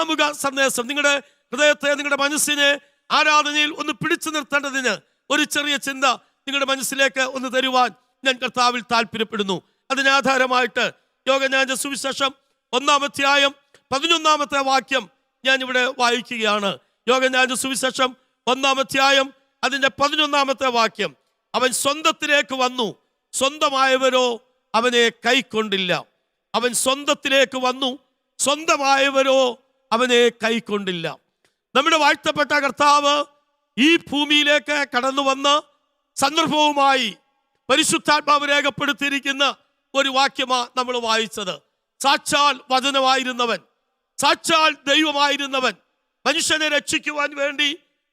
മുഖാമുഖ സന്ദേശം നിങ്ങളുടെ ഹൃദയത്തെ, നിങ്ങളുടെ മനസ്സിനെ ആരാധനയിൽ ഒന്ന് പിടിച്ചു നിർത്തേണ്ടതിന് ഒരു ചെറിയ ചിന്ത നിങ്ങളുടെ മനസ്സിലേക്ക് ഒന്ന് തരുവാൻ ഞാൻ കർത്താവിൽ താല്പര്യപ്പെടുന്നു. അതിനാധാരമായിട്ട് യോഹന്നാന്റെ സുവിശേഷം 1-ാം അധ്യായം 11-ാമത്തെ വാക്യം ഞാൻ ഇവിടെ വായിക്കുകയാണ്. യോഹന്നാന്റെ സുവിശേഷം 1-ാം അധ്യായം അതിന്റെ 11-ാമത്തെ വാക്യം. അവൻ സ്വന്തത്തിലേക്ക് വന്നു, സ്വന്തമായവരോ അവനെ കൈക്കൊണ്ടില്ല. അവൻ സ്വന്തത്തിലേക്ക് വന്നു, സ്വന്തമായവരോ അവനെ കൈക്കൊണ്ടില്ല. നമ്മുടെ വാഴ്ത്തപ്പെട്ട കർത്താവ് ഈ ഭൂമിയിലേക്ക് കടന്നു വന്ന സന്ദർഭവുമായി പരിശുദ്ധാത്മാവ് രേഖപ്പെടുത്തിയിരിക്കുന്ന ഒരു വാക്യമാണ് നമ്മൾ വായിച്ചത്. സാക്ഷാൽ വചനമായിരുന്നവൻ, സാക്ഷാൽ ദൈവമായിരുന്നവൻ മനുഷ്യനെ രക്ഷിക്കുവാൻ വേണ്ടി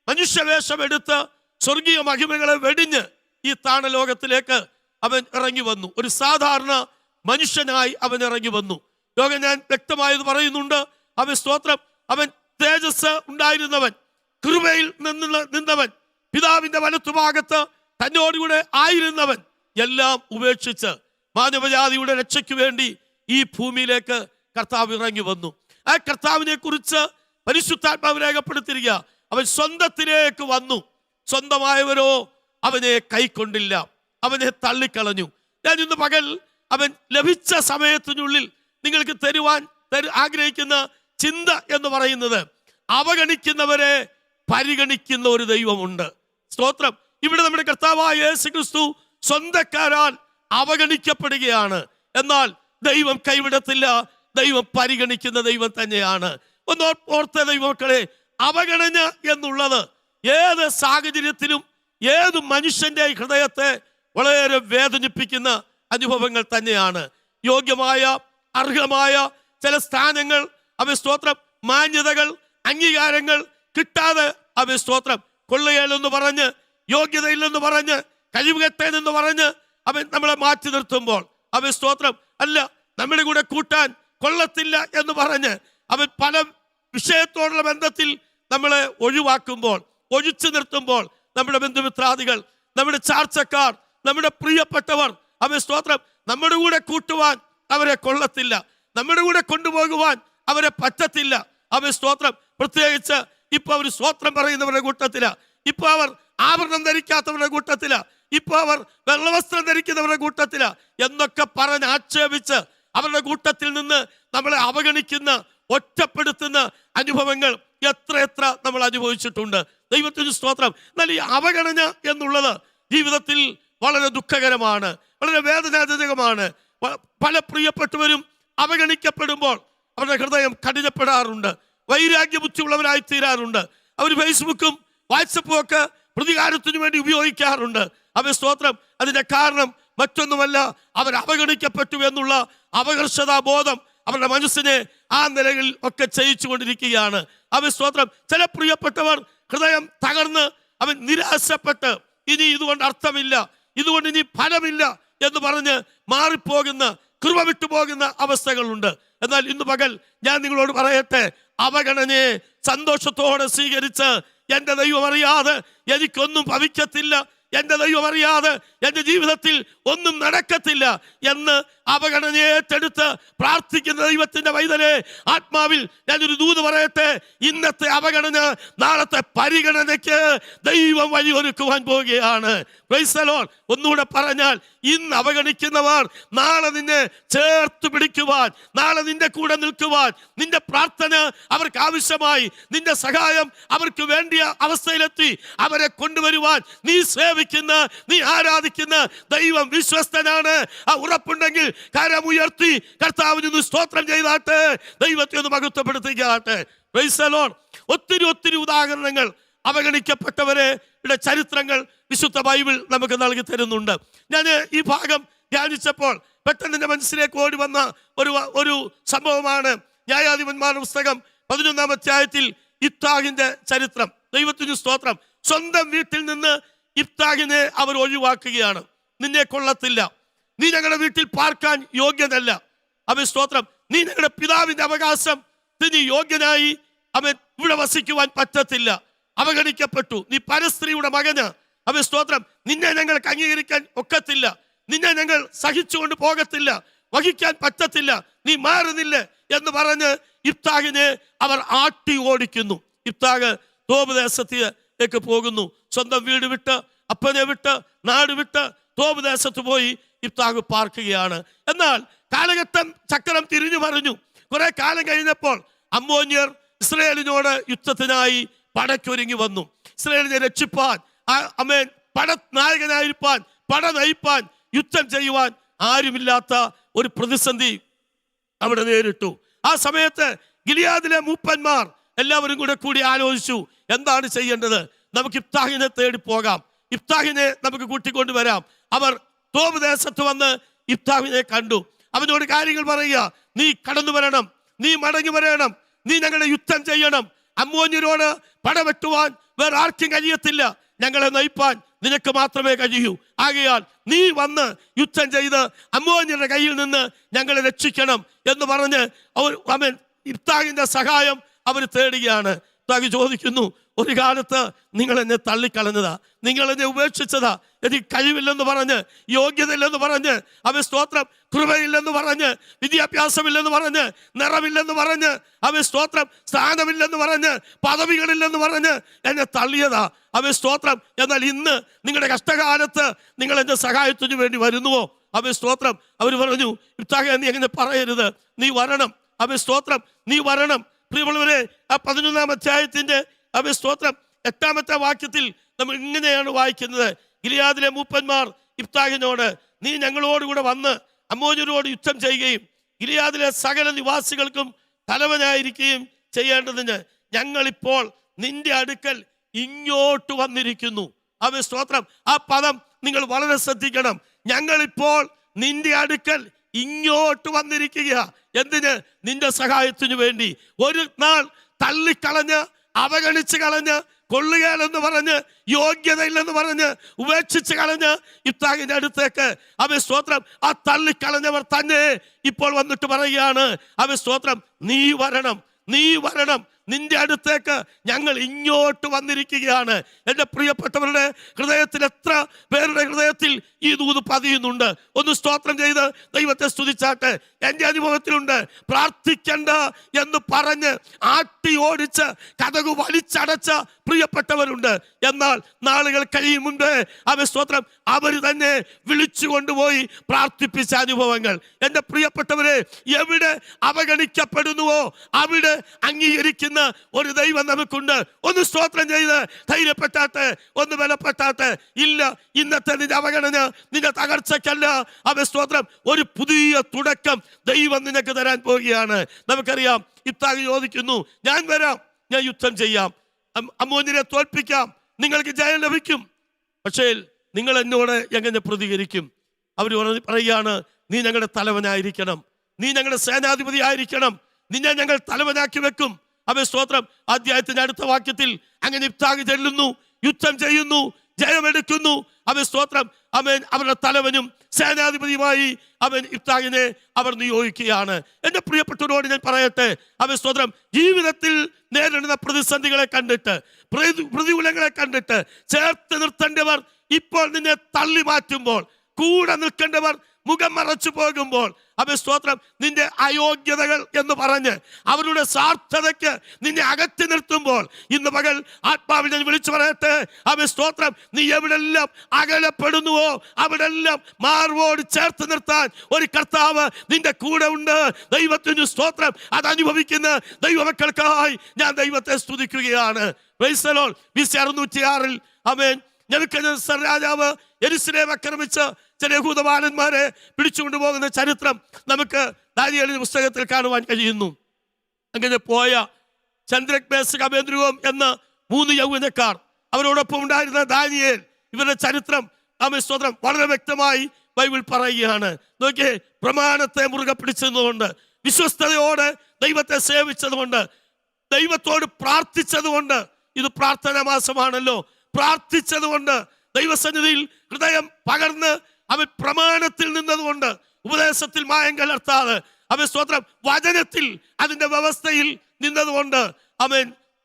മനുഷ്യവേഷമെടുത്ത് സ്വർഗീയ മഹിമകളെ വെടിഞ്ഞ് ഈ താണലോകത്തിലേക്ക് അവൻ ഇറങ്ങി വന്നു. ഒരു സാധാരണ മനുഷ്യനായി അവൻ ഇറങ്ങി വന്നു. ഞാൻ വ്യക്തമായത് പറയുന്നുണ്ട്. അവൻ സ്തോത്രം, അവൻ തേജസ് ഉണ്ടായിരുന്നവൻ, കൃപയിൽ നിന്നവൻ, പിതാവിന്റെ വലത്തുഭാഗത്ത് തന്നോടുകൂടെ ആയിരുന്നവൻ, എല്ലാം ഉപേക്ഷിച്ച് മാനവജാതിയുടെ രക്ഷയ്ക്ക് വേണ്ടി ഈ ഭൂമിയിലേക്ക് കർത്താവ് ഇറങ്ങി വന്നു. ആ കർത്താവിനെ കുറിച്ച് പരിശുദ്ധാത്മാവ് രേഖപ്പെടുത്തിയിരിക്കുക. അവൻ സ്വന്തത്തിലേക്ക് വന്നു, സ്വന്തമായവരോ അവനെ കൈക്കൊണ്ടില്ല, അവനെ തള്ളിക്കളഞ്ഞു. ഞാൻ ഇന്ന് പകൽ അവൻ ലഭിച്ച സമയത്തിനുള്ളിൽ നിങ്ങൾക്ക് തരുവാൻ ആഗ്രഹിക്കുന്ന ചിന്ത എന്ന് പറയുന്നത്, അവഗണിക്കുന്നവരെ പരിഗണിക്കുന്ന ഒരു ദൈവമുണ്ട്. സ്തോത്രം. ഇവിടെ നമ്മുടെ കർത്താവായ യേശുക്രിസ്തു സ്വന്തക്കാരാൽ അവഗണിക്കപ്പെടുകയാണ്. എന്നാൽ ദൈവം കൈവിടത്തില്ല, ദൈവം പരിഗണിക്കുന്ന ദൈവം തന്നെയാണ്. ഒന്ന് ഓർത്ത ദൈവമക്കളെ, അവഗണന എന്നുള്ളത് ഏത് സാഹചര്യത്തിലും ഏത് മനുഷ്യന്റെ ഹൃദയത്തെ വളരെ വേദനിപ്പിക്കുന്ന അനുഭവങ്ങൾ തന്നെയാണ്. യോഗ്യമായ അർഹമായ ചില സ്ഥാനങ്ങൾ, അവൻ സ്തോത്രം, മാന്യതകൾ, അംഗീകാരങ്ങൾ കിട്ടാതെ അവൻ സ്തോത്രം കൊള്ളുകയില്ലെന്ന് പറഞ്ഞ്, യോഗ്യതയില്ലെന്ന് പറഞ്ഞ്, കഴിവുകെട്ടേനെന്ന് പറഞ്ഞ് അവൻ നമ്മളെ മാറ്റി നിർത്തുമ്പോൾ, അവൻ സ്തോത്രം അല്ല നമ്മുടെ കൂടെ കൂട്ടാൻ കൊള്ളത്തില്ല എന്ന് പറഞ്ഞ് അവൻ പല വിഷയത്തോടുള്ള ബന്ധത്തിൽ നമ്മളെ ഒഴിവാക്കുമ്പോൾ, ഒഴിച്ചു നിർത്തുമ്പോൾ, നമ്മുടെ ബന്ധുമിത്രാദികൾ, നമ്മുടെ ചാർച്ചക്കാർ, നമ്മുടെ പ്രിയപ്പെട്ടവർ, അവൻ സ്തോത്രം നമ്മുടെ കൂടെ കൂട്ടുവാൻ അവരെ കൊള്ളത്തില്ല, നമ്മുടെ കൂടെ കൊണ്ടുപോകുവാൻ അവരെ പറ്റത്തില്ല. അവൻ സ്തോത്രം പ്രത്യേകിച്ച് ഇപ്പൊ അവർ സ്തോത്രം പറയുന്നവരുടെ കൂട്ടത്തില, ഇപ്പൊ അവർ ആഭരണം ധരിക്കാത്തവരുടെ കൂട്ടത്തില, ഇപ്പൊ അവർ വെള്ളവസ്ത്രം ധരിക്കുന്നവരുടെ കൂട്ടത്തില എന്നൊക്കെ പറഞ്ഞ് ആക്ഷേപിച്ച് അവരുടെ കൂട്ടത്തിൽ നിന്ന് നമ്മളെ അവഗണിക്കുന്ന, ഒറ്റപ്പെടുത്തുന്ന അനുഭവങ്ങൾ എത്ര നമ്മൾ അനുഭവിച്ചിട്ടുണ്ട്. ദൈവത്തിന് സ്തോത്രം. എന്നാൽ ഈ അവഗണന എന്നുള്ളത് ജീവിതത്തിൽ വളരെ ദുഃഖകരമാണ്, വളരെ വേദനാജനകമാണ്. പല പ്രിയപ്പെട്ടവരും അവഗണിക്കപ്പെടുമ്പോൾ അവരുടെ ഹൃദയം കഠിനപ്പെടാറുണ്ട്, വൈരാഗ്യബുദ്ധിയുള്ളവരായി തീരാറുണ്ട്. അവർ ഫേസ്ബുക്കും വാട്സപ്പും ഒക്കെ പ്രതികാരത്തിനു വേണ്ടി ഉപയോഗിക്കാറുണ്ട്. അവൻ സ്തോത്രം അതിന്റെ കാരണം മറ്റൊന്നുമല്ല, അവർ അവഗണിക്കപ്പെട്ടു എന്നുള്ള അപകർഷതാ ബോധം അവരുടെ മനസ്സിനെ ആ നിലയിൽ ഒക്കെ ചെയ്യിച്ചു കൊണ്ടിരിക്കുകയാണ്. അവൻ സ്തോത്രം ചില പ്രിയപ്പെട്ടവർ ഹൃദയം തകർന്ന് അവൻ നിരാശപ്പെട്ട് ഇനി ഇതുകൊണ്ട് അർത്ഥമില്ല, ഇതുകൊണ്ട് ഇനി ഫലമില്ല എന്ന് പറഞ്ഞ് മാറിപ്പോകുന്ന, കൃപ വിട്ടുപോകുന്ന അവസ്ഥകളുണ്ട്. എന്നാൽ ഇന്ന് പകൽ ഞാൻ നിങ്ങളോട് പറയട്ടെ, അവഗണനയെ സന്തോഷത്തോടെ സ്വീകരിച്ച് എൻ്റെ ദൈവം അറിയാതെ എനിക്കൊന്നും ഭവിക്കത്തില്ല, എൻ്റെ ദൈവം അറിയാതെ എൻ്റെ ജീവിതത്തിൽ ഒന്നും നടക്കത്തില്ല എന്ന് അവഗണനയെ ഏറ്റെടുത്ത് പ്രാർത്ഥിക്കുന്ന ദൈവത്തിന്റെ വൈതലെ, ആത്മാവിൽ ഞാനൊരു ദൂത് പറയട്ടെ. ഇന്നത്തെ അവഗണന നാളത്തെ പരിഗണനയ്ക്ക് ദൈവം വഴിയൊരുക്കുവാൻ പോവുകയാണ്. Price the Lord. ഒന്നുകൂടെ പറഞ്ഞാൽ, ഇന്ന് അവഗണിക്കുന്നവർ നാളെ നിന്നെ ചേർത്ത് പിടിക്കുവാൻ, നാളെ നിന്റെ കൂടെ നിൽക്കുവാൻ, നിന്റെ പ്രാർത്ഥന അവർക്ക് ആവശ്യമായി, നിന്റെ സഹായം അവർക്ക് വേണ്ടിയ അവസ്ഥയിലെത്തി അവരെ കൊണ്ടുവരുവാൻ നീ സേവിക്കുന്ന, നീ ആരാധിക്കുന്ന ദൈവം വിശ്വസ്തനാണ്. ആ ഉറപ്പുണ്ടെങ്കിൽ കരമുയർത്തി കർത്താവിന് സ്തോത്രം ചെയ്താട്ടെ, ദൈവത്തെ ഒന്ന് മഹത്വപ്പെടുത്തുകയാട്ടെ. Price the Lord. ഒത്തിരി ഉദാഹരണങ്ങൾ അവഗണിക്കപ്പെട്ടവരെ ചരിത്രങ്ങൾ വിശുദ്ധ ബൈബിൾ നമുക്ക് നൽകി തരുന്നുണ്ട്. ഞാൻ ഈ ഭാഗം ധ്യാനിച്ചപ്പോൾ പെട്ടെന്ന് എൻ്റെ മനസ്സിലേക്ക് ഓടി വന്ന ഒരു സംഭവമാണ് ന്യായാധിപന്മാരുടെ പുസ്തകം 11-ാം അധ്യായത്തിൽ ഇഫ്താഹിന്റെ ചരിത്രം. ദൈവത്തിന് സ്തോത്രം. സ്വന്തം വീട്ടിൽ നിന്ന് ഇഫ്താഹിനെ അവർ ഒഴിവാക്കുകയാണ്. നിന്നെ കൊള്ളത്തില്ല, നീ ഞങ്ങളുടെ വീട്ടിൽ പാർക്കാൻ യോഗ്യനല്ല. അവൻ സ്തോത്രം, നീ ഞങ്ങളുടെ പിതാവിന്റെ അവകാശം, നീ യോഗ്യനായി അവൻ ഇവിടെ വസിക്കുവാൻ പറ്റത്തില്ല, അവഗണിക്കപ്പെട്ടു, നീ പരസ്ത്രീയുടെ മകന്. അവൻ സ്തോത്രം, നിന്നെ ഞങ്ങൾക്ക് അംഗീകരിക്കാൻ ഒക്കത്തില്ല, നിന്നെ ഞങ്ങൾ സഹിച്ചുകൊണ്ട് പോകത്തില്ല, വഹിക്കാൻ പറ്റത്തില്ല, നീ മാറുന്നില്ല എന്ന് പറഞ്ഞ് ഇബ്താഹിനെ അവർ ആട്ടി ഓടിക്കുന്നു. ഇബ്താഹ് തോബ് ദേശത്തേക്ക് പോകുന്നു. സ്വന്തം വീട് വിട്ട്, അപ്പനെ വിട്ട്, നാട് വിട്ട് തോബ് ദേശത്ത് പോയി ഇബ്താഹ് പാർക്കുകയാണ്. എന്നാൽ കാലഘട്ടം ചക്രം തിരിഞ്ഞു മറിഞ്ഞു. കുറെ കാലം കഴിഞ്ഞപ്പോൾ അമ്മോന്യർ ഇസ്രായേലിനോട് യുദ്ധത്തിനായി പടയ്ക്കൊരുങ്ങി വന്നു. ഇസ്രായേലിനെ രക്ഷിപ്പാൻ, അമേൻ, പടനായകനായിരിക്കാൻ, പട നയിപ്പാൻ, യുദ്ധം ചെയ്യുവാൻ ആരുമില്ലാത്ത ഒരു പ്രതിസന്ധി അവിടെ നേരിട്ടു. ആ സമയത്ത് ഗിലിയാദിലെ മൂപ്പന്മാർ എല്ലാവരും കൂടി ആലോചിച്ചു, എന്താണ് ചെയ്യേണ്ടത്? നമുക്ക് ഇബ്താഹിനെ തേടി പോകാം, ഇബ്താഹിനെ നമുക്ക് കൂട്ടിക്കൊണ്ടുവരാം. അവർ തോബ് ദേശത്ത് വന്ന് ഇബ്താഹിനെ കണ്ടു. അവനോട് കാര്യങ്ങൾ പറയുക, നീ കടന്നു വരണം, നീ മടങ്ങി വരണം, നീ ഞങ്ങളെ യുദ്ധം ചെയ്യണം. അമ്മോന്യരോട് പടവെട്ടുവാൻ വേറെ ആർക്കും കഴിയത്തില്ല, ഞങ്ങളെ നയിപ്പാൻ നിനക്ക് മാത്രമേ കഴിയൂ. ആകയാൽ നീ വന്ന് യുദ്ധം ചെയ്ത് അമ്മോന്യരുടെ കയ്യിൽ നിന്ന് ഞങ്ങളെ രക്ഷിക്കണം എന്ന് പറഞ്ഞ് അവൻ ഇബ്താഹിന്റെ സഹായം അവർ തേടുകയാണ്. ഇബ്താഹ് ചോദിക്കുന്നു, ഒരു കാലത്ത് നിങ്ങൾ എന്നെ തള്ളിക്കളഞ്ഞതാ, നിങ്ങൾ എന്നെ ഉപേക്ഷിച്ചതാ, എനിക്ക് കഴിവില്ലെന്ന് പറഞ്ഞ്, യോഗ്യതയില്ലെന്ന് പറഞ്ഞ്, അവൻ സ്തോത്രം, കൃപയില്ലെന്ന് പറഞ്ഞ്, വിദ്യാഭ്യാസമില്ലെന്ന് പറഞ്ഞ്, നിറമില്ലെന്ന് പറഞ്ഞ്, അവൻ സ്തോത്രം, സ്ഥാനമില്ലെന്ന് പറഞ്ഞ്, പദവികളില്ലെന്ന് പറഞ്ഞ് എന്നെ തള്ളിയതാ, അവൻ സ്തോത്രം. എന്നാൽ ഇന്ന് നിങ്ങളുടെ കഷ്ടകാലത്ത് നിങ്ങൾ എന്റെ സഹായത്തിന് വേണ്ടി വരുന്നുവോ? അവൻ സ്തോത്രം. അവർ പറഞ്ഞു, ഇബ്താഹേ, നീ എങ്ങനെ പറയരുത്, നീ വരണം, അവൻ സ്തോത്രം, നീ വരണം. പ്രിയമുള്ളവരെ, ആ 11-ാം അധ്യായത്തിന്റെ അവൻ സ്തോത്രം 8-ാമത്തെ വാക്യത്തിൽ നമ്മൾ ഇങ്ങനെയാണ് വായിക്കുന്നത്. ഗിലിയാദിലെ മൂപ്പന്മാർ ഇബ്താഹിനോട്, നീ ഞങ്ങളോടുകൂടെ വന്ന് അമ്മോന്യരോട് യുദ്ധം ചെയ്യുകയും ഗിലിയാദിലെ സകല നിവാസികൾക്കും തലവനായിരിക്കുകയും ചെയ്യേണ്ടതിന് ഞങ്ങളിപ്പോൾ നിന്റെ അടുക്കൽ ഇങ്ങോട്ട് വന്നിരിക്കുന്നു. അവൻ സ്തോത്രം. ആ പദം നിങ്ങൾ വളരെ ശ്രദ്ധിക്കണം. ഞങ്ങളിപ്പോൾ നിന്റെ അടുക്കൽ ഇങ്ങോട്ട് വന്നിരിക്കുക. എന്തിന്? നിന്റെ സഹായത്തിനു വേണ്ടി. ഒരു നാൾ തള്ളിക്കളഞ്ഞ്, അവഗണിച്ച് കളഞ്ഞ്, കൊള്ളുകയെന്ന് പറഞ്ഞ്, യോഗ്യതയില്ലെന്ന് പറഞ്ഞ് ഉപേക്ഷിച്ച് കളഞ്ഞ് ഇബ്താഹിന്റെ അടുത്തേക്ക് അവൻ സ്തോത്രം, ആ തള്ളിക്കളഞ്ഞവർ തന്നെ ഇപ്പോൾ വന്നിട്ട് പറയുകയാണ്, അവൻ സ്തോത്രം, നീ വരണം, നീ വരണം, നിന്റെ അടുത്തേക്ക് ഞങ്ങൾ ഇങ്ങോട്ട് വന്നിരിക്കുകയാണ്. എൻ്റെ പ്രിയപ്പെട്ടവരുടെ ഹൃദയത്തിൽ, എത്ര പേരുടെ ഹൃദയത്തിൽ ഈ ദൂത് പതിയുന്നുണ്ട്? ഒന്ന് സ്തോത്രം ചെയ്ത് ദൈവത്തെ സ്തുതിച്ചാട്ടെ. എൻ്റെ അനുഭവത്തിലുണ്ട്, പ്രാർത്ഥിക്കണ്ട എന്ന് പറഞ്ഞ് ആട്ടി ഓടിച്ച് കതകു വലിച്ചടച്ച പ്രിയപ്പെട്ടവരുണ്ട്. എന്നാൽ നാളുകൾ കഴിയും മുൻപേ അവൻ സ്തോത്രം, അവർ തന്നെ വിളിച്ചു കൊണ്ടുപോയി പ്രാർത്ഥിപ്പിച്ച അനുഭവങ്ങൾ. എൻ്റെ പ്രിയപ്പെട്ടവരെ, എവിടെ അവഗണിക്കപ്പെടുന്നുവോ അവിടെ അംഗീകരിക്കുന്ന ഒരു ദൈവം നമുക്കുണ്ട്. ഒന്ന് സ്തോത്രം ചെയ്ത് ധൈര്യപ്പെട്ടാട്ടെ, ഒന്ന് ബലപ്പെട്ടാട്ടെ. ഇല്ല, ഇന്നത്തെ നിന്റെ അവഗണന നിന്റെ തകർച്ചയ്ക്കല്ല. അവൻ സ്തോത്രം, ഒരു പുതിയ തുടക്കം ദൈവം നിനക്ക് തരാൻ പോവുകയാണ്. നമുക്കറിയാം, ഇബ്താഹ് ചോദിക്കുന്നു, ഞാൻ വരാം, ഞാൻ യുദ്ധം ചെയ്യാം, അമ്മോന്യരെ തോൽപ്പിക്കാം, നിങ്ങൾക്ക് ജയം ലഭിക്കും. പക്ഷേ നിങ്ങൾ എന്നോട് എങ്ങനെ പ്രതികരിക്കും? അവർ പറയുകയാണ്, നീ ഞങ്ങളുടെ തലവനായിരിക്കണം, നീ ഞങ്ങളുടെ സേനാധിപതി ആയിരിക്കണം, നിന്നെ ഞങ്ങൾ തലവനാക്കി വെക്കും. അവൻ സ്തോത്രം. അധ്യായത്തിന്റെ അടുത്ത വാക്യത്തിൽ അങ്ങനെ ഇബ്താഹ് ചെല്ലുന്നു, യുദ്ധം ചെയ്യുന്നു, ജയമെടുക്കുന്നു. അവൻ സ്തോത്രം, അവൻ അവരുടെ തലവനും സേനാധിപതിയുമായി അവൻ ഇബ്താഹിനെ അവർ നിയോഗിക്കുകയാണ്. എൻ്റെ പ്രിയപ്പെട്ടവരോട് ഞാൻ പറയട്ടെ, അവൻ സ്തോത്രം, ജീവിതത്തിൽ നേരിടുന്ന പ്രതിസന്ധികളെ കണ്ടിട്ട്, പ്രതികൂലങ്ങളെ കണ്ടിട്ട് ചേർത്ത് നിർത്തേണ്ടവർ ഇപ്പോൾ നിന്നെ തള്ളി മാറ്റുമ്പോൾ, കൂടെ നിൽക്കേണ്ടവർ മുഖം മറച്ചു പോകുമ്പോൾ, അവൻ സ്തോത്രം, നിന്റെ അയോഗ്യതകൾ എന്ന് പറഞ്ഞ് അവരുടെ സ്വാർത്ഥതയ്ക്ക് നിന്നെ അകറ്റി നിർത്തുമ്പോൾ, ഇന്ന് പകൽ ആത്മാവിൽ ഞാൻ വിളിച്ചു പറയട്ടെ, അവൻ സ്തോത്രം, നീ എവിടെല്ലാം അകലപ്പെടുന്നുവോ അവിടെല്ലാം മാർവോട് ചേർത്ത് നിർത്താൻ ഒരു കർത്താവ് നിന്റെ കൂടെ ഉണ്ട്. ദൈവത്തിന് സ്തോത്രം. അത് അനുഭവിക്കുന്ന ദൈവമക്കൾക്കായി ഞാൻ ദൈവത്തെ സ്തുതിക്കുകയാണ്. Praise the Lord. BC 606 അവൻ നെബൂഖദ്നേസർ രാജാവ് യെരൂശലേം ആക്രമിച്ച് ചില യഹൂദബാലന്മാരെ പിടിച്ചുകൊണ്ടുപോകുന്ന ചരിത്രം നമുക്ക് ദാനിയേലിന്റെ പുസ്തകത്തിൽ കാണുവാൻ കഴിയുന്നു. അങ്ങനെ പോയ ശദ്രക്, മേശക്, അബേദ്നെഗോ എന്ന 3 യൗവനക്കാർ, അവരോടൊപ്പം ഉണ്ടായിരുന്ന ദാനിയേൽ, ഇവരുടെ ചരിത്രം അവൻ സ്തോത്രം വളരെ വ്യക്തമായി ബൈബിൾ പറയുകയാണ്. നോക്കിയേ, പ്രമാണത്തെ മുറുകെ പിടിച്ചതുകൊണ്ട്, വിശ്വസ്തയോടെ ദൈവത്തെ സേവിച്ചതുകൊണ്ട്, ദൈവത്തോട് പ്രാർത്ഥിച്ചതുകൊണ്ട്, ഇത് പ്രാർത്ഥനാ മാസമാണല്ലോ, പ്രാർത്ഥിച്ചതുകൊണ്ട്, ദൈവസന്നിധിയിൽ ഹൃദയം പകർന്ന് അവൻ പ്രമാണത്തിൽ നിന്നതുകൊണ്ട്, ഉപദേശത്തിൽ മായം കലർത്താതെ അവൻ സ്തോത്രം വചനത്തിൽ അതിന്റെ വ്യവസ്ഥയിൽ നിന്നതുകൊണ്ട്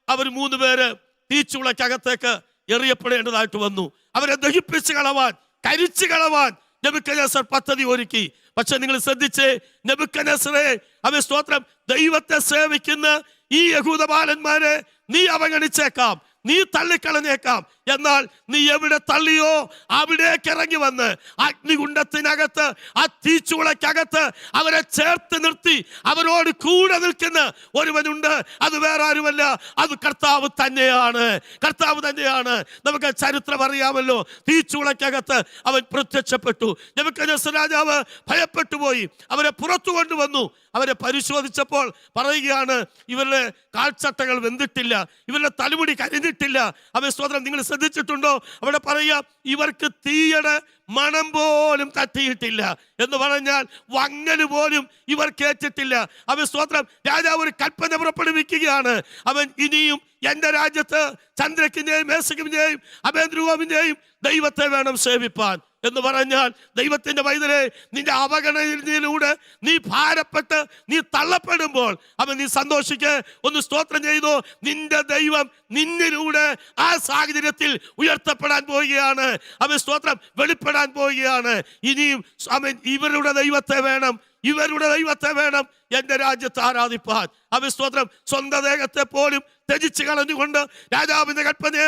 അവർ 3 പേര് തീച്ചുളക്കകത്തേക്ക് എറിയപ്പെടേണ്ടതായിട്ട് വന്നു. അവരെ ദഹിപ്പിച്ച് കളവാൻ, കരിച്ചു കളവാൻ നെബൂഖദ്നേസർ പദ്ധതി ഒരുക്കി. പക്ഷെ നിങ്ങൾ ശ്രദ്ധിച്ചേ, നെബൂഖദ്നേസറേ, അവൻ സ്തോത്രം, ദൈവത്തെ സേവിക്കുന്ന ഈ യഹൂദ ബാലന്മാരെ നീ അവഗണിച്ചേക്കാം, നീ തള്ളിക്കളഞ്ഞേക്കാം. എന്നാൽ നീ എവിടെ തള്ളിയോ അവിടേക്ക് ഇറങ്ങി വന്ന് അഗ്നികുണ്ഡത്തിനകത്ത്, ആ തീച്ചുളയ്ക്കകത്ത് അവരെ ചേർത്ത് നിർത്തി അവരോട് കൂടെ നിൽക്കുന്ന ഒരുവനുണ്ട്. അത് വേറെ ആരുമല്ല, അത് കർത്താവ് തന്നെയാണ്. കർത്താവ് തന്നെയാണ്. നമുക്ക് ചരിത്രം അറിയാമല്ലോ. തീച്ചുളയ്ക്കകത്ത് അവൻ പ്രത്യക്ഷപ്പെട്ടു. നെബൂഖദ്നേസർ രാജാവ് ഭയപ്പെട്ടു പോയി. അവരെ പുറത്തു കൊണ്ടുവന്നു. അവരെ പരിശോധിച്ചപ്പോൾ പറയുകയാണ്, ഇവരുടെ കാൽച്ചട്ടകൾ വെന്തിട്ടില്ല, ഇവരുടെ തലമുടി കരിഞ്ഞിട്ടില്ല. അവൻ സ്തോത്രം, നിങ്ങൾ ശ്രദ്ധിച്ചിട്ടുണ്ടോ? അവിടെ പറയാം, ഇവർക്ക് തീയുടെ മണം പോലും തട്ടിയിട്ടില്ല എന്ന് പറഞ്ഞാൽ വങ്ങല് പോലും ഇവർ കേട്ടിട്ടില്ല. അവൻ സ്തോത്രം, രാജാവ് ഒരു കൽപ്പന പുറപ്പെടുവിക്കുകയാണ്. അവൻ ഇനിയും എന്റെ രാജ്യത്ത് ചന്ദ്രക്കിന്റെയും മേശകിന്റെയും അഭേദ്രുവിന്റെയും ദൈവത്തെ വേണം സേവിപ്പാൻ എന്ന് പറഞ്ഞാൽ, ദൈവത്തിന്റെ പൈതലെ, നിന്റെ അവഗണനയിലൂടെ നീ ഭാരപ്പെട്ട് നീ തള്ളപ്പെടുമ്പോൾ അവൻ നീ സന്തോഷിക്ക്. ഒന്ന് സ്തോത്രം ചെയ്തോ, നിന്റെ ദൈവം നിന്നിലൂടെ ആ സാഹചര്യത്തിൽ ഉയർത്തപ്പെടാൻ പോവുകയാണ്. അവൻ സ്തോത്രം വെളിപ്പെടാൻ പോവുകയാണ്. ഇനിയും അവൻ ഇവരുടെ ദൈവത്തെ വേണം, ഇവരുടെ ദൈവത്തെ വേണം എന്റെ രാജ്യത്ത് ആരാധിപ്പാൻ. അവൻ സ്തോത്രം സ്വന്തം ദേഹത്തെ പോലും ത്യജിച്ച് കളഞ്ഞുകൊണ്ട് രാജാവിന്റെ കൽപ്പനയെ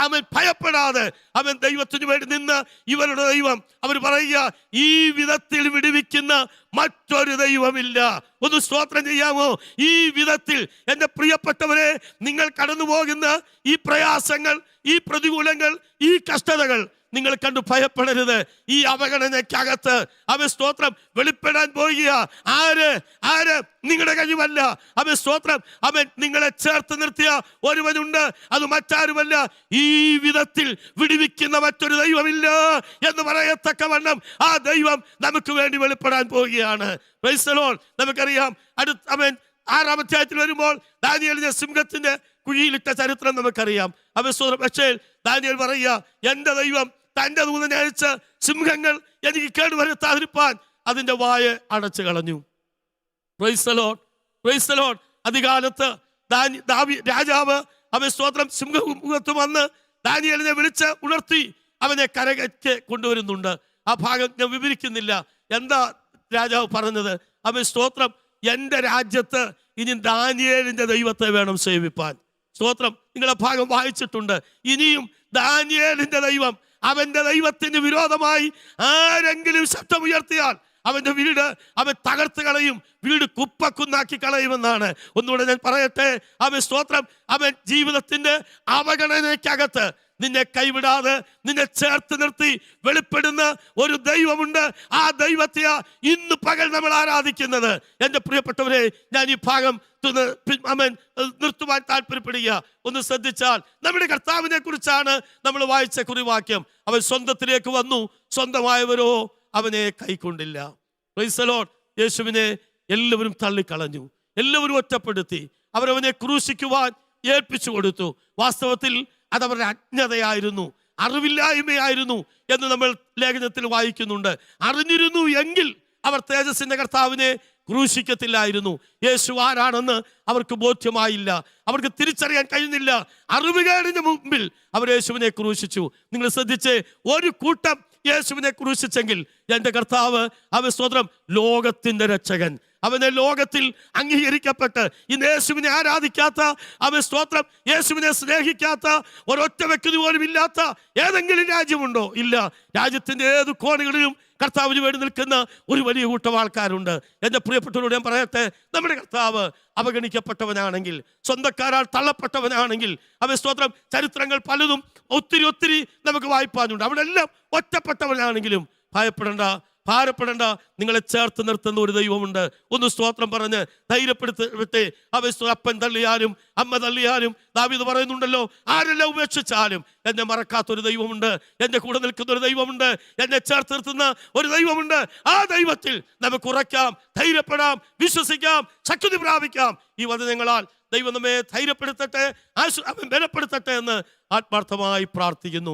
അവൻ ഭയപ്പെടാതെ അവൻ ദൈവത്തിന് വേണ്ടി നിന്ന് ഇവരുടെ ദൈവം, അവർ പറയുക, ഈ വിധത്തിൽ വിടുവിക്കുന്ന മറ്റൊരു ദൈവമില്ല. ഒന്ന് സ്തോത്രം ചെയ്യാമോ? ഈ വിധത്തിൽ എൻ്റെ പ്രിയപ്പെട്ടവരെ, നിങ്ങൾ കടന്നു പോകുന്ന ഈ പ്രയാസങ്ങൾ, ഈ പ്രതികൂലങ്ങൾ, ഈ കഷ്ടതകൾ നിങ്ങൾ കണ്ടു ഭയപ്പെടരുത്. ഈ അവഗണനയ്ക്കകത്ത് അവൻ സ്തോത്രം വെളിപ്പെടാൻ പോവുക. ആര് നിങ്ങളുടെ കഴിവല്ല. അവൻ സ്തോത്രം, അവൻ നിങ്ങളെ ചേർത്ത് നിർത്തിയ ഒരുവനുണ്ട്. അത് മറ്റാരുമല്ല, ഈ വിധത്തിൽ വിടുവിക്കുന്ന മറ്റൊരു ദൈവമില്ല എന്ന് പറയത്തക്കവണ്ണം ആ ദൈവം നമുക്ക് വേണ്ടി വെളിപ്പെടാൻ പോവുകയാണ്. Price the Lord. നമുക്കറിയാം, അവൻ 6-ാം അധ്യായത്തിൽ വരുമ്പോൾ ദാനിയേലിനെ സിംഹത്തിന്റെ കുഴിയിലിട്ട ചരിത്രം നമുക്കറിയാം. അവൻ സ്തോത്രം, പക്ഷേ ദാനിയേൽ പറയുക, എന്റെ ദൈവം തന്റെ ദൂതനെ അയച്ച് സിംഹങ്ങൾ എനിക്ക് കേടുവരുത്താതിരിപ്പാൻ അതിന്റെ വായ അടച്ചു കളഞ്ഞു. Praise the Lord, praise the Lord. അധികാലത്ത് രാജാവ് അവൻ സ്തോത്രം സിംഹമുഖത്ത് വന്ന് ദാനിയേലിനെ വിളിച്ച് ഉണർത്തി അവനെ കരകയറ്റി കൊണ്ടുവരുന്നുണ്ട്. ആ ഭാഗം ഞാൻ വിവരിക്കുന്നില്ല. എന്താ രാജാവ് പറഞ്ഞത്? അവൻ സ്തോത്രം, എൻ്റെ രാജ്യത്ത് ഇനി ദാനിയേലിന്റെ ദൈവത്തെ വേണം സേവിപ്പാൻ. സ്തോത്രം, നിങ്ങളെ ഭാഗം വായിച്ചിട്ടുണ്ട്. ഇനിയും ദാനിയേലിന്റെ ദൈവം, അവന്റെ ദൈവത്തിന് വിരോധമായി ആരെങ്കിലും ശബ്ദമുയർത്തിയാൽ അവന്റെ വീട് അവൻ തകർത്ത് കളയും, വീട് കുപ്പക്കുന്നാക്കി കളയുമെന്നാണ്. ഒന്നുകൂടെ ഞാൻ പറയട്ടെ, അവൻ സ്തോത്രം, അവൻ ജീവിതത്തിന്റെ അവഗണനയ്ക്കകത്ത് നിന്നെ കൈവിടാതെ നിന്നെ ചേർത്ത് നിർത്തി വെളിപ്പെടുന്ന ഒരു ദൈവമുണ്ട്. ആ ദൈവത്തെയാ ഇന്ന് പകൽ നമ്മൾ ആരാധിക്കുന്നത്. എൻ്റെ പ്രിയപ്പെട്ടവരെ, ഞാൻ ഈ ഭാഗം നിർത്തുവാൻ താല്പര്യപ്പെടുക. ഒന്ന് ശ്രദ്ധിച്ചാൽ, നമ്മുടെ കർത്താവിനെ കുറിച്ചാണ് നമ്മൾ വായിച്ച കുറിവാക്യം. അവൻ സ്വന്തത്തിലേക്ക് വന്നു, സ്വന്തമായവരോ അവനെ കൈക്കൊണ്ടില്ല. Price the Lord. യേശുവിനെ എല്ലാവരും തള്ളിക്കളഞ്ഞു, എല്ലാവരും ഒറ്റപ്പെടുത്തി. അവരവനെ ക്രൂശിക്കുവാൻ ഏൽപ്പിച്ചു കൊടുത്തു. വാസ്തവത്തിൽ അതവരുടെ അജ്ഞതയായിരുന്നു, അറിവില്ലായ്മയായിരുന്നു എന്ന് നമ്മൾ ലേഖനത്തിൽ വായിക്കുന്നുണ്ട്. അറിഞ്ഞിരുന്നു എങ്കിൽ അവർ തേജസ്സിന്റെ കർത്താവിനെ ക്രൂശിക്കത്തില്ലായിരുന്നു. യേശു ആരാണെന്ന് അവർക്ക് ബോധ്യമായില്ല, അവർക്ക് തിരിച്ചറിയാൻ കഴിയുന്നില്ല. അറിവുകേടിന് മുമ്പിൽ അവർ യേശുവിനെ ക്രൂശിച്ചു. നിങ്ങൾ ശ്രദ്ധിച്ച്, ഒരു കൂട്ടം യേശുവിനെ ക്രൂശിച്ചെങ്കിൽ എൻ്റെ കർത്താവ് അവൻ സ്തോത്രം ലോകത്തിൻ്റെ രക്ഷകൻ, അവനെ ലോകത്തിൽ അംഗീകരിക്കപ്പെട്ട് ഇന്ന് യേശുവിനെ ആരാധിക്കാത്ത, അവൻ സ്തോത്രം യേശുവിനെ സ്നേഹിക്കാത്ത ഒരൊറ്റ വ്യക്തി പോലും ഇല്ലാത്ത ഏതെങ്കിലും രാജ്യമുണ്ടോ? ഇല്ല. രാജ്യത്തിൻ്റെ ഏത് കോണുകളിലും കർത്താവിന് വേണ്ടി നിൽക്കുന്ന ഒരു വലിയ കൂട്ടം ആൾക്കാരുണ്ട്. എൻ്റെ പ്രിയപ്പെട്ടവരോട് ഞാൻ പറയട്ടെ, നമ്മുടെ കർത്താവ് അവഗണിക്കപ്പെട്ടവനാണെങ്കിൽ, സ്വന്തക്കാരാൽ തള്ളപ്പെട്ടവനാണെങ്കിൽ, അവൻ സ്തോത്രം ചരിത്രങ്ങൾ പലതും ഒത്തിരി നമുക്ക് വായിപ്പാനുണ്ട്. അവിടെ എല്ലാം ഒറ്റപ്പെട്ടവനാണെങ്കിലും ഭയപ്പെടേണ്ട, ഭാരപ്പെടേണ്ട, നിങ്ങളെ ചേർത്ത് നിർത്തുന്ന ഒരു ദൈവമുണ്ട്. ഒന്ന് സ്തോത്രം പറഞ്ഞ് ധൈര്യപ്പെടുത്തി. അപ്പൻ തള്ളിയാലും അമ്മ തള്ളിയാലും ദാവീദ് പറയുന്നുണ്ടല്ലോ, ആരെല്ലാം ഉപേക്ഷിച്ചാലും എന്നെ മറക്കാത്തൊരു ദൈവമുണ്ട്, എൻ്റെ കൂടെ നിൽക്കുന്ന ഒരു ദൈവമുണ്ട്, എന്നെ ചേർത്ത് നിർത്തുന്ന ഒരു ദൈവമുണ്ട്. ആ ദൈവത്തിൽ നമുക്ക് ഉറക്കാം, ധൈര്യപ്പെടാം, വിശ്വസിക്കാം, ശക്തി പ്രാപിക്കാം. ഈ വചനങ്ങളാൽ ദൈവം നമ്മെ ധൈര്യപ്പെടുത്തട്ടെ, ബലപ്പെടുത്തട്ടെ എന്ന് ആത്മാർത്ഥമായി പ്രാർത്ഥിക്കുന്നു.